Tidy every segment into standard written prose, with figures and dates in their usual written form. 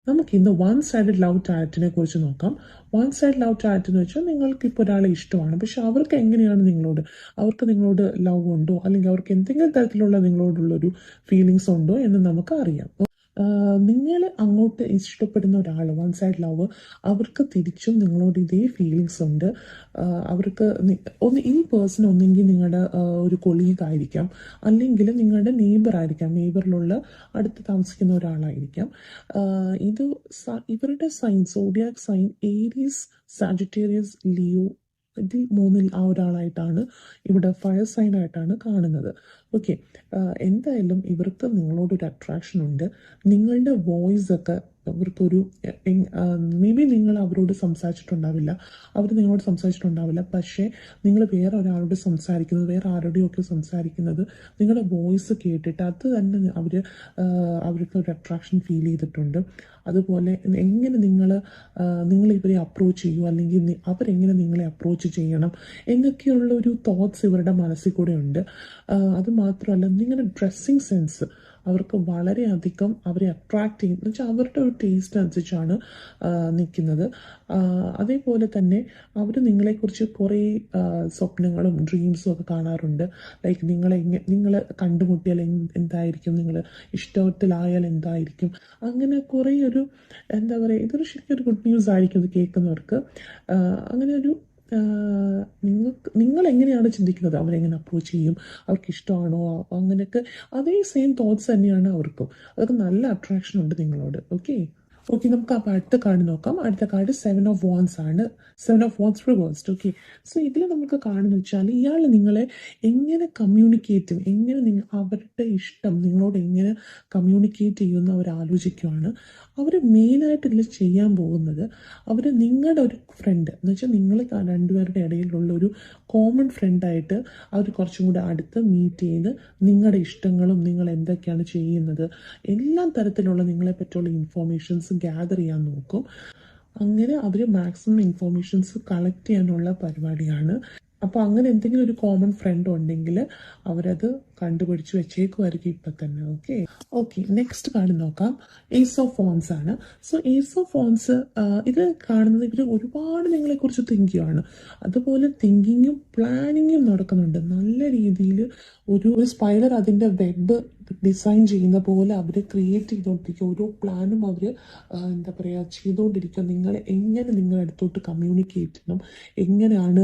നമുക്ക് ഇന്ന് one sided love ടാറ്റിനെ കുറിച്ച് നോക്കാം. വൺ സൈഡ് ലവ് ടാറ്റ് എന്ന് വെച്ചാൽ നിങ്ങൾക്ക് ഇപ്പോൾ ഒരാളെ ഇഷ്ടമാണ്, പക്ഷെ അവർക്ക് എങ്ങനെയാണ് അവർക്ക് നിങ്ങളോട് ലവ് ഉണ്ടോ, അല്ലെങ്കിൽ അവർക്ക് എന്തെങ്കിലും തരത്തിലുള്ള നിങ്ങളോടുള്ളൊരു ഫീലിങ്സ് ഉണ്ടോ എന്ന് നമുക്ക് അറിയാം. നിങ്ങൾ അങ്ങോട്ട് ഇഷ്ടപ്പെടുന്ന ഒരാൾ, വൺ സൈഡ് ലവ്, അവർക്ക് തിരിച്ചും നിങ്ങളോട് ഇതേ ഫീലിങ്സ് ഉണ്ട്. അവർക്ക് ഈ പേഴ്സൺ ഒന്നെങ്കിൽ നിങ്ങളുടെ ഒരു കൊളീഗ് ആയിരിക്കാം, അല്ലെങ്കിൽ നിങ്ങളുടെ നെയ്ബർ ആയിരിക്കാം, നെയ്ബറിലുള്ള അടുത്ത് താമസിക്കുന്ന ഒരാളായിരിക്കാം. ഇത് ഇവരുടെ sign, zodiac sign Aries, Sagittarius, Leo, ഇതിൽ മൂന്നിൽ ആ ഒരാളായിട്ടാണ് ഇവിടെ ഫയർ സൈൻ ആയിട്ടാണ് കാണുന്നത്. ഓക്കെ, എന്തായാലും ഇവർക്ക് നിങ്ങളോടൊരു അട്രാക്ഷൻ ഉണ്ട്. നിങ്ങളുടെ വോയിസ് ഒക്കെ അവർക്കൊരു, മേ ബി നിങ്ങൾ അവരോട് സംസാരിച്ചിട്ടുണ്ടാവില്ല, അവർ നിങ്ങളോട് സംസാരിച്ചിട്ടുണ്ടാവില്ല, പക്ഷേ നിങ്ങൾ വേറെ ഒരാളോട് സംസാരിക്കുന്നത്, വേറെ ആരോടെയൊക്കെ സംസാരിക്കുന്നത് നിങ്ങളുടെ വോയിസ് കേട്ടിട്ട് അത് തന്നെ അവർക്ക് ഒരു അട്രാക്ഷൻ ഫീൽ ചെയ്തിട്ടുണ്ട്. അതുപോലെ എങ്ങനെ നിങ്ങൾ ഇവരെ അപ്രോച്ച് ചെയ്യൂ, അല്ലെങ്കിൽ അവരെങ്ങനെ നിങ്ങളെ അപ്രോച്ച് ചെയ്യണം എന്നൊക്കെയുള്ള ഒരു തോട്ട്സ് ഇവരുടെ മനസ്സിൽ കൂടെ ഉണ്ട്. അത് മാത്രമല്ല, നിങ്ങളുടെ ഡ്രസ്സിങ് സെൻസ് അവർക്ക് വളരെയധികം അവരെ അട്രാക്റ്റ് ചെയ്യും, എന്ന് വെച്ചാൽ അവരുടെ ഒരു ടേസ്റ്റ് അനുസരിച്ചാണ് നിൽക്കുന്നത്. അതേപോലെ തന്നെ അവർ നിങ്ങളെക്കുറിച്ച് കുറേ സ്വപ്നങ്ങളും ഡ്രീംസും ഒക്കെ കാണാറുണ്ട്. ലൈക്ക് നിങ്ങൾ കണ്ടുമുട്ടിയാൽ എന്തായിരിക്കും, നിങ്ങൾ ഇഷ്ടത്തിലായാൽ എന്തായിരിക്കും, അങ്ങനെ കുറേ ഒരു, എന്താ പറയുക, ഇതൊരു ശരിക്കും ഒരു ഗുഡ് ന്യൂസ് ആയിരിക്കും ഇത് കേൾക്കുന്നവർക്ക്. അങ്ങനെ ഒരു നിങ്ങൾ എങ്ങനെയാണ് ചിന്തിക്കുന്നത്, അവരെങ്ങനെ അപ്രോച്ച് ചെയ്യും, അവർക്ക് ഇഷ്ടമാണോ, അങ്ങനെയൊക്കെ അതേ സെയിം തോട്ട്സ് തന്നെയാണ് അവർക്കും. അതൊക്കെ നല്ല അട്രാക്ഷൻ ഉണ്ട് നിങ്ങളോട്. ഓക്കെ, നമുക്ക് അപ്പോൾ അടുത്ത കാർഡ് നോക്കാം. അടുത്ത കാർഡ് 7 ഓഫ് വാൻസ് ആണ്. 7 of wands reversed. Okay, so ഇതിൽ നമുക്ക് കാണുന്നത് വെച്ചാൽ ഇയാൾ നിങ്ങളെ എങ്ങനെ കമ്മ്യൂണിക്കേറ്റ് ചെയ്യും, എങ്ങനെ അവരുടെ ഇഷ്ടം നിങ്ങളോട് എങ്ങനെ കമ്മ്യൂണിക്കേറ്റ് ചെയ്യുമെന്ന് അവർ ആലോചിക്കുകയാണ്. അവർ മെയിനായിട്ട് ഇതിൽ ചെയ്യാൻ പോകുന്നത്, അവർ നിങ്ങളുടെ ഒരു ഫ്രണ്ട് എന്ന് വെച്ചാൽ നിങ്ങൾ രണ്ടുപേരുടെ ഇടയിലുള്ള ഒരു കോമൺ ഫ്രണ്ടായിട്ട് അവർ കുറച്ചും കൂടെ അടുത്ത് മീറ്റ് ചെയ്ത് നിങ്ങളുടെ ഇഷ്ടങ്ങളും നിങ്ങൾ എന്തൊക്കെയാണ് ചെയ്യുന്നത് എല്ലാ തരത്തിലുള്ള നിങ്ങളെ പറ്റിയുള്ള ഇൻഫോർമേഷൻസ് ഗ്യാദർ ചെയ്യാൻ നോക്കും. അങ്ങനെ അവർ മാക്സിമം ഇൻഫോർമേഷൻസ് കളക്ട് ചെയ്യാനുള്ള പരിപാടിയാണ്. അപ്പോൾ അങ്ങനെ എന്തെങ്കിലും ഒരു കോമൺ ഫ്രണ്ട് ഉണ്ടെങ്കിൽ അവരത് കണ്ടുപിടിച്ച് വെച്ചേക്കുമായിരിക്കും ഇപ്പം തന്നെ. ഓക്കെ, നെക്സ്റ്റ് കാർഡ് നോക്കാം. ഏസ് ഓഫ് ഫോൺസ് ആണ്. സോ ഏസ് ഓഫ് ഫോൺസ്, ഇത് കാണുന്നത് ഇവർ ഒരുപാട് നിങ്ങളെക്കുറിച്ച് തിങ്ക് ചെയ്യുകയാണ്. അതുപോലെ തിങ്കിങ്ങും പ്ലാനിങ്ങും നടക്കുന്നുണ്ട് നല്ല രീതിയിൽ. ഒരു സ്പൈഡർ അതിൻ്റെ വെബ് ഡിസൈൻ ചെയ്യുന്ന പോലെ അവർ ക്രിയേറ്റ് ചെയ്തുകൊണ്ടിരിക്കുക. ഓരോ പ്ലാനും അവർ എന്താ പറയുക ചെയ്തുകൊണ്ടിരിക്കുക. നിങ്ങളുടെ അടുത്തോട്ട് കമ്മ്യൂണിക്കേറ്റ് ചെയ്യണം, എങ്ങനെയാണ്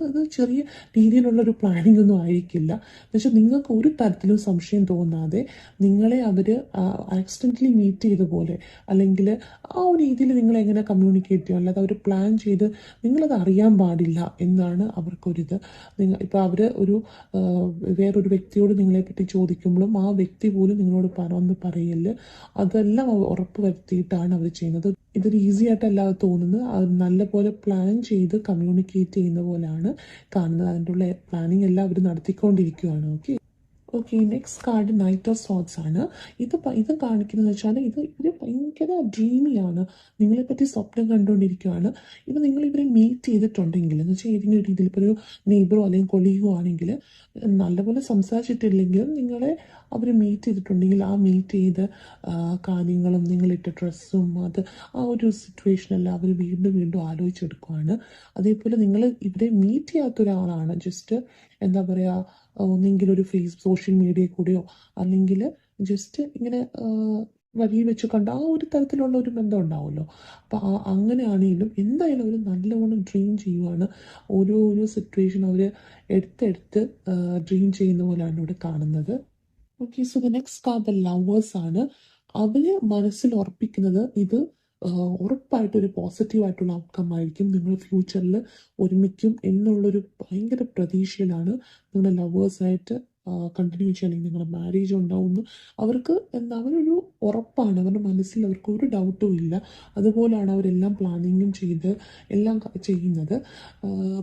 അത് ചെറിയ രീതിയിലുള്ളൊരു പ്ലാനിങ് ഒന്നും ആയിരിക്കില്ല. എന്നുവെച്ചാൽ നിങ്ങൾക്ക് ഒരു തരത്തിലും സംശയം തോന്നാതെ നിങ്ങളെ അവർ ആക്സിഡൻ്റലി മീറ്റ് ചെയ്ത പോലെ, അല്ലെങ്കിൽ ആ ഒരു രീതിയിൽ നിങ്ങളെ എങ്ങനെ കമ്മ്യൂണിക്കേറ്റ് ചെയ്യും, അല്ലാതെ അവർ പ്ലാൻ ചെയ്ത് നിങ്ങളത് അറിയാൻ പാടില്ല എന്നാണ് അവർക്കൊരിത്. ഇപ്പോൾ അവർ വേറൊരു വ്യക്തിയോട് നിങ്ങളെപ്പറ്റി ചോദിക്കുമ്പോഴും ആ വ്യക്തി പോലും നിങ്ങളോട് വന്ന് പറയല്, അതെല്ലാം ഉറപ്പ് വരുത്തിയിട്ടാണ് അവർ ചെയ്യുന്നത്. ഇതൊരു ഈസി ആയിട്ടല്ലാതെ തോന്നുന്നത്, അത് നല്ലപോലെ പ്ലാൻ ചെയ്ത് കമ്മ്യൂണിക്കേറ്റ് ചെയ്യുന്ന പോലെയാണ് കാണുന്നത്. അതിൻ്റെ ഉള്ള പ്ലാനിങ് എല്ലാം അവർ നടത്തിക്കൊണ്ടിരിക്കുകയാണ്. Okay, next card knight of swords ആണ്. ഇത് കാണിക്കുന്നത് വെച്ചാൽ ഇത് ഭയങ്കര ഡ്രീമിയാണ്, നിങ്ങളെപ്പറ്റി സ്വപ്നം കണ്ടുകൊണ്ടിരിക്കുകയാണ്. നിങ്ങൾ ഇവരെ മീറ്റ് ചെയ്തിട്ടുണ്ടെങ്കിൽ, എന്ന് വെച്ചാൽ ഏതെങ്കിലും ഒരു രീതിയിൽ ഇപ്പോൾ ഒരു നെയ്ബറോ അല്ലെങ്കിൽ കൊളീഗോ ആണെങ്കിൽ, നല്ലപോലെ സംസാരിച്ചിട്ടില്ലെങ്കിലും നിങ്ങളെ അവർ മീറ്റ് ചെയ്തിട്ടുണ്ടെങ്കിൽ ആ മീറ്റ് ചെയ്ത കാര്യങ്ങളും നിങ്ങളിട്ട ഡ്രസ്സും ആ ഒരു സിറ്റുവേഷനെല്ലാം അവർ വീണ്ടും വീണ്ടും ആലോചിച്ചെടുക്കുകയാണ്. അതേപോലെ നിങ്ങൾ ഇവരെ മീറ്റ് ചെയ്യാത്ത ഒരാളാണ്, ജസ്റ്റ് എന്താ പറയുക, ഒന്നെങ്കിൽ ഒരു സോഷ്യൽ മീഡിയയിൽ കൂടെയോ അല്ലെങ്കിൽ ജസ്റ്റ് ഇങ്ങനെ വഴിയിൽ വെച്ച് കണ്ട ആ ഒരു തരത്തിലുള്ള ഒരു ബന്ധം ഉണ്ടാവുമല്ലോ. അപ്പോൾ അങ്ങനെയാണെങ്കിലും എന്തായാലും അവർ നല്ലവണ്ണം ഡ്രീം ചെയ്യുവാണ്. ഓരോ സിറ്റുവേഷൻ അവർ എടുത്തെടുത്ത് ഡ്രീം ചെയ്യുന്ന പോലെയാണ് ഇവിടെ കാണുന്നത്. Okay, so the next card the lovers ആണ്. അവർ മനസ്സിൽ ഉറപ്പിക്കുന്നത് ഇത് ഉറപ്പായിട്ടും ഒരു പോസിറ്റീവായിട്ടുള്ള ഔട്ട്കം ആയിരിക്കും. നിങ്ങൾ ഫ്യൂച്ചറിൽ ഒരുമിക്കും എന്നുള്ളൊരു ഭയങ്കര പ്രതീക്ഷയിലാണ് നിങ്ങളുടെ ലവേഴ്സായിട്ട് കണ്ടിന്യൂ ചെയ്യണമെങ്കിൽ നിങ്ങളുടെ മാരേജ് ഉണ്ടാവുമെന്ന് അവർക്ക് അവരൊരു ഉറപ്പാണ്. അവരുടെ മനസ്സിൽ അവർക്ക് ഒരു ഡൗട്ടും ഇല്ല. അതുപോലെയാണ് അവരെല്ലാം പ്ലാനിങ്ങും ചെയ്ത് എല്ലാം ചെയ്യുന്നത്.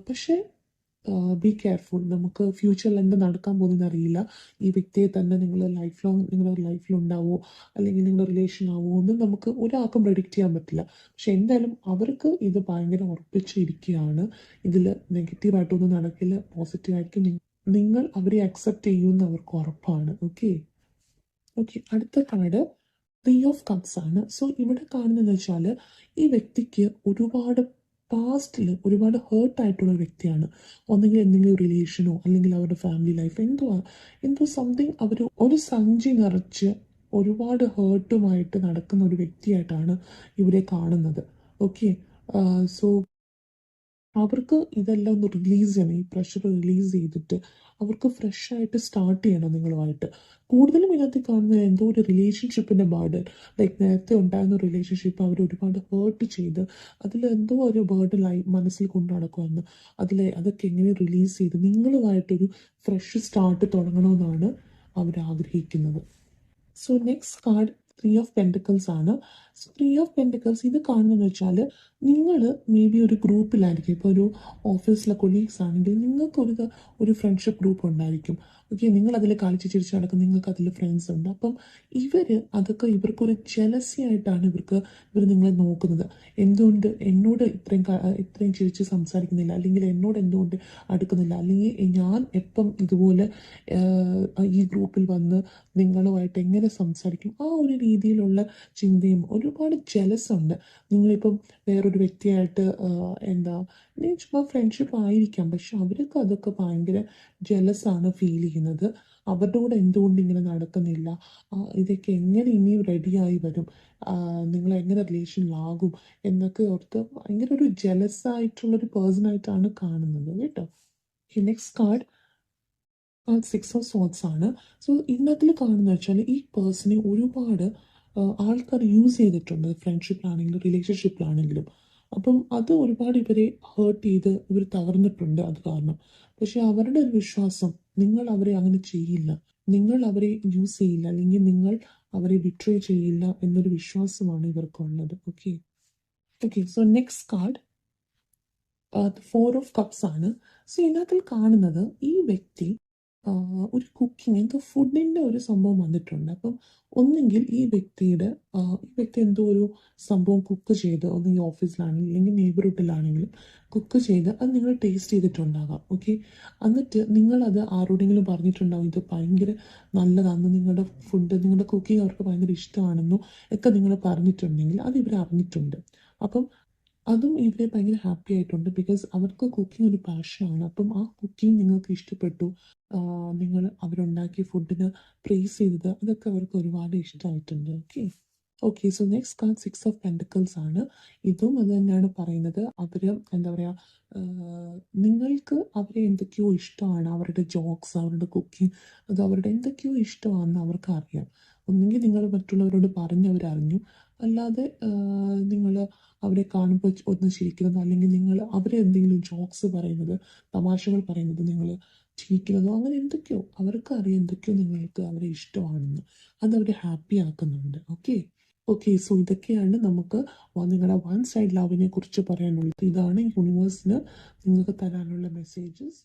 പക്ഷേ ബി കെയർഫുൾ, നമുക്ക് ഫ്യൂച്ചറിൽ എന്ത് നടക്കാൻ പോകുന്നതെന്ന് അറിയില്ല. ഈ വ്യക്തിയെ തന്നെ നിങ്ങൾ ലൈഫ് ലോങ് നിങ്ങളുടെ ലൈഫിലുണ്ടാവുമോ അല്ലെങ്കിൽ നിങ്ങളുടെ റിലേഷൻ ആവുമോ ഒന്നും നമുക്ക് ഒരാൾക്കും പ്രെഡിക്റ്റ് ചെയ്യാൻ പറ്റില്ല. പക്ഷെ എന്തായാലും അവർക്ക് ഇത് ഭയങ്കര ഉറപ്പിച്ചിരിക്കുകയാണ്. ഇതിൽ നെഗറ്റീവായിട്ടൊന്നും നടക്കില്ല, പോസിറ്റീവായിരിക്കും. നിങ്ങൾ അവരെ അക്സെപ്റ്റ് ചെയ്യുമെന്ന് അവർക്ക് ഉറപ്പാണ്. ഓക്കെ, അടുത്ത കാർഡ് ത്രീ ഓഫ് കപ്സ് ആണ്. സോ ഇവിടെ കാണുന്നതെന്ന് വെച്ചാൽ ഈ വ്യക്തിക്ക് ഒരുപാട് പാസ്റ്റിൽ ഒരുപാട് ഹേർട്ടായിട്ടുള്ള ഒരു വ്യക്തിയാണ്. ഒന്നെങ്കിൽ എന്തെങ്കിലും റിലേഷനോ അല്ലെങ്കിൽ അവരുടെ ഫാമിലി ലൈഫ് എന്തോ സംതിങ് അവർ ഒരു സഞ്ചി നിറച്ച് ഒരുപാട് ഹേർട്ടുമായിട്ട് നടക്കുന്ന ഒരു വ്യക്തിയായിട്ടാണ് ഇവരെ കാണുന്നത്. ഓക്കെ, സോ അവർക്ക് ഇതെല്ലാം ഒന്ന് റിലീസ് ചെയ്യണം. ഈ പ്രഷർ റിലീസ് ചെയ്തിട്ട് അവർക്ക് ഫ്രഷ് ആയിട്ട് സ്റ്റാർട്ട് ചെയ്യണം നിങ്ങളുമായിട്ട്. കൂടുതലും ഇതിനകത്ത് കാണുന്നത് എന്തോ ഒരു റിലേഷൻഷിപ്പിൻ്റെ ബേർഡൻ, ലൈക്ക് നേരത്തെ ഉണ്ടായിരുന്ന റിലേഷൻഷിപ്പ് അവർ ഒരുപാട് ഹേർട്ട് ചെയ്ത് അതിലെന്തോ ഒരു ബേർഡൻ മനസ്സിൽ കൊണ്ടു നടക്കുമെന്ന്, അതൊക്കെ എങ്ങനെ റിലീസ് ചെയ്ത് നിങ്ങളുമായിട്ടൊരു ഫ്രഷ് സ്റ്റാർട്ട് തുടങ്ങണമെന്നാണ് അവർ ആഗ്രഹിക്കുന്നത്. So next card three of pentacles ആണ്. സോ ത്രീ ഓഫ് പെൻറ്റിക്കിൾസ് ഇത് കാണുന്നതെന്ന് വെച്ചാൽ നിങ്ങൾ മേ ബി ഒരു ഗ്രൂപ്പിലായിരിക്കും. ഇപ്പോൾ ഒരു ഓഫീസിലെ കൊളീഗ്സ് ആണെങ്കിൽ നിങ്ങൾക്ക് ഒരു ഫ്രണ്ട്ഷിപ്പ് ഗ്രൂപ്പ് ഉണ്ടായിരിക്കും. ഓക്കെ, നിങ്ങൾ അതിൽ കളിച്ച് ചിരിച്ച് നടക്കും, നിങ്ങൾക്ക് അതിൽ ഫ്രണ്ട്സ് ഉണ്ട്. അപ്പം അതൊക്കെ ഇവർക്കൊരു ജലസി ആയിട്ടാണ് ഇവർ നിങ്ങളെ നോക്കുന്നത്. എന്തുകൊണ്ട് എന്നോട് ഇത്രയും ചിരിച്ച് സംസാരിക്കുന്നില്ല, അല്ലെങ്കിൽ എന്നോട് എന്തുകൊണ്ട് അടുക്കുന്നില്ല, അല്ലെങ്കിൽ ഞാൻ എപ്പം ഇതുപോലെ ഈ ഗ്രൂപ്പിൽ വന്ന് നിങ്ങളുമായിട്ട് എങ്ങനെ സംസാരിക്കും, ആ ഒരു രീതിയിലുള്ള ചിന്തയും ഒരുപാട് ജലസ് ഉണ്ട്. നിങ്ങളിപ്പം വേറൊരു വ്യക്തിയായിട്ട് ചുമ്മാ ഫ്രണ്ട്ഷിപ്പ് ആയിരിക്കാം, പക്ഷെ അവർക്ക് അതൊക്കെ ഭയങ്കര ജലസാണ് ഫീൽ ചെയ്യുന്നത്. അവരുടെ കൂടെ എന്തുകൊണ്ട് ഇങ്ങനെ നടക്കുന്നില്ല, ഇതൊക്കെ എങ്ങനെ ഇനിയും റെഡിയായി വരും, നിങ്ങൾ എങ്ങനെ റിലേഷനിലാകും എന്നൊക്കെ ഓർത്ത് ഭയങ്കര ഒരു ജലസായിട്ടുള്ളൊരു പേഴ്സണായിട്ടാണ് കാണുന്നത് കേട്ടോ. Next card six of sorts ആണ്. സോ ഇതിനകത്തിൽ കാണുന്ന വെച്ചാൽ ഈ പേഴ്സണെ ഒരുപാട് ആൾക്കാർ യൂസ് ചെയ്തിട്ടുണ്ട്, ഫ്രണ്ട്ഷിപ്പിലാണെങ്കിലും റിലേഷൻഷിപ്പിലാണെങ്കിലും. അപ്പം അത് ഒരുപാട് ഇവരെ ഹേർട്ട് ചെയ്ത് ഇവർ തകർന്നിട്ടുണ്ട് അത് കാരണം. പക്ഷെ അവരുടെ ഒരു വിശ്വാസം, നിങ്ങൾ അവരെ അങ്ങനെ ചെയ്യില്ല, നിങ്ങൾ അവരെ യൂസ് ചെയ്യില്ല, അല്ലെങ്കിൽ നിങ്ങൾ അവരെ ബിട്രേ ചെയ്യില്ല എന്നൊരു വിശ്വാസമാണ് ഇവർക്കുള്ളത്. Okay okay so next card four of cups ആണ്. സോ ഇതിനകത്തിൽ കാണുന്നത് ഈ വ്യക്തി ഒരു കുക്കിംഗ് എന്തോ ഫുഡിൻ്റെ ഒരു സംഭവം വന്നിട്ടുണ്ട്. അപ്പം ഒന്നെങ്കിൽ ഈ വ്യക്തി എന്തോ ഒരു സംഭവം കുക്ക് ചെയ്ത്, ഒന്നെങ്കിൽ ഓഫീസിലാണെങ്കിലും അല്ലെങ്കിൽ നെയ്ബർഹുഡിലാണെങ്കിലും കുക്ക് ചെയ്ത് അത് നിങ്ങൾ ടേസ്റ്റ് ചെയ്തിട്ടുണ്ടാകാം. ഓക്കെ, എന്നിട്ട് നിങ്ങളത് ആരോടെങ്കിലും പറഞ്ഞിട്ടുണ്ടാകും ഇത് ഭയങ്കര നല്ലതാണ്, നിങ്ങളുടെ കുക്കിംഗ് അവർക്ക് ഭയങ്കര ഇഷ്ടമാണെന്നും ഒക്കെ നിങ്ങൾ പറഞ്ഞിട്ടുണ്ടെങ്കിൽ അത് ഇവർ അറിഞ്ഞിട്ടുണ്ട്. അപ്പം അതും ഇവരെ ഭയങ്കര ഹാപ്പി ആയിട്ടുണ്ട്, ബിക്കോസ് അവർക്ക് കുക്കിംഗ് ഒരു പാഷനാണ്. അപ്പം ആ കുക്കിംഗ് നിങ്ങൾക്ക് ഇഷ്ടപ്പെട്ടു, നിങ്ങൾ അവരുണ്ടാക്കിയ ഫുഡിന് പ്രൈസ് ചെയ്തത്, അതൊക്കെ അവർക്ക് ഒരുപാട് ഇഷ്ടമായിട്ടുണ്ട്. Okay so next card six of pentacles ആണ്. ഇതും അത് തന്നെയാണ് പറയുന്നത്. അവർ എന്താ പറയുക, നിങ്ങൾക്ക് അവരെ എന്തൊക്കെയോ ഇഷ്ടമാണ്, അവരുടെ ജോക്സ്, അവരുടെ കുക്കിംഗ്, അത് അവരുടെ എന്തൊക്കെയോ ഇഷ്ടമാണെന്ന് അവർക്ക് അറിയാം. ഒന്നുകിൽ നിങ്ങൾ മറ്റുള്ളവരോട് പറഞ്ഞവരറിഞ്ഞു, അല്ലാതെ നിങ്ങൾ അവരെ കാണുമ്പോൾ ഒന്ന് ചിരിക്കുന്നത്, അല്ലെങ്കിൽ നിങ്ങൾ അവരെ എന്തെങ്കിലും ജോക്സ് പറയുന്നത്, തമാശകൾ പറയുന്നത് നിങ്ങൾ ചിരിക്കുന്നതോ, അങ്ങനെ എന്തൊക്കെയോ അവർക്ക് അറിയാം എന്തൊക്കെയോ നിങ്ങൾക്ക് അവരെ ഇഷ്ടമാണെന്ന്. അത് അവരെ ഹാപ്പി ആക്കുന്നുണ്ട്. ഓക്കെ സോ ഇതൊക്കെയാണ് നമുക്ക് നിങ്ങളുടെ വൺ സൈഡ് ലവിനെ കുറിച്ച് പറയാനുള്ളത്. ഇതാണ് യൂണിവേഴ്സിന് നിങ്ങൾക്ക് തരാനുള്ള മെസ്സേജസ്.